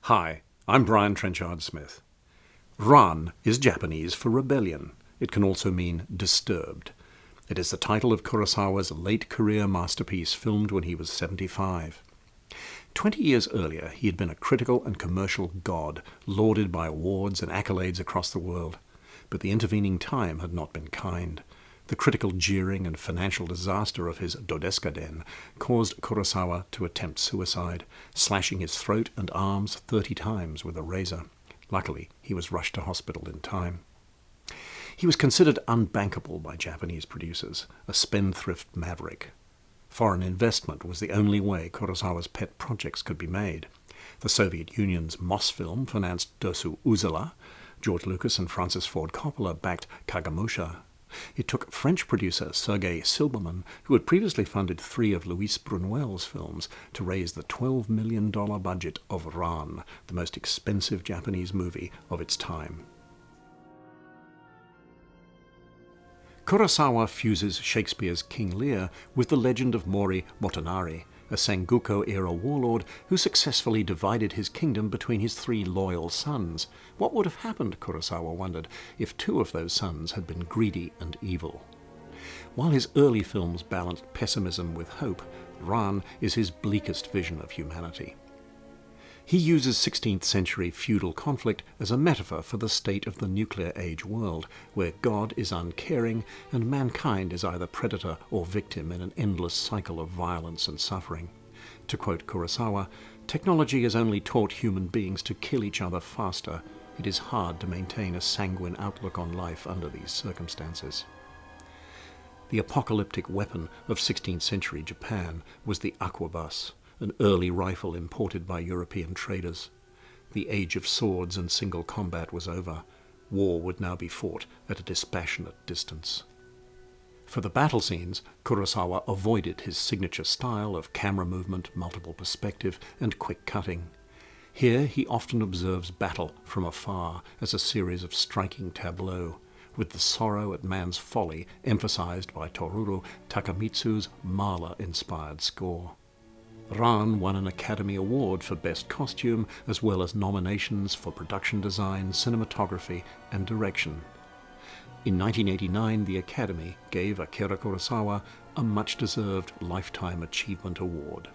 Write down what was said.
Hi, I'm Brian Trenchard-Smith. Ran is Japanese for rebellion. It can also mean disturbed. It is the title of Kurosawa's late career masterpiece filmed when he was 75. 20 years earlier, he had been a critical and commercial god, lauded by awards and accolades across the world. But the intervening time had not been kind. The critical jeering and financial disaster of his Dodeskaden caused Kurosawa to attempt suicide, slashing his throat and arms 30 times with a razor. Luckily, he was rushed to hospital in time. He was considered unbankable by Japanese producers, a spendthrift maverick. Foreign investment was the only way Kurosawa's pet projects could be made. The Soviet Union's Mosfilm financed Dosu Uzela. George Lucas and Francis Ford Coppola backed Kagemusha. It took French producer Serge Silberman, who had previously funded 3 of Louis Buñuel's films, to raise the $12 million budget of Ran, the most expensive Japanese movie of its time. Kurosawa fuses Shakespeare's King Lear with the legend of Mori Motonari, a Sengoku-era warlord who successfully divided his kingdom between his 3 loyal sons. What would have happened, Kurosawa wondered, if 2 of those sons had been greedy and evil? While his early films balanced pessimism with hope, Ran is his bleakest vision of humanity. He uses 16th century feudal conflict as a metaphor for the state of the nuclear age world, where God is uncaring and mankind is either predator or victim in an endless cycle of violence and suffering. To quote Kurosawa, "Technology has only taught human beings to kill each other faster. It is hard to maintain a sanguine outlook on life under these circumstances." The apocalyptic weapon of 16th century Japan was the arquebus, an early rifle imported by European traders. The age of swords and single combat was over. War would now be fought at a dispassionate distance. For the battle scenes, Kurosawa avoided his signature style of camera movement, multiple perspective, and quick cutting. Here he often observes battle from afar as a series of striking tableaux, with the sorrow at man's folly emphasized by Toru Takemitsu's Mahler-inspired score. Ran won an Academy Award for Best Costume, as well as nominations for production design, cinematography, and direction. In 1989, the Academy gave Akira Kurosawa a much-deserved Lifetime Achievement Award.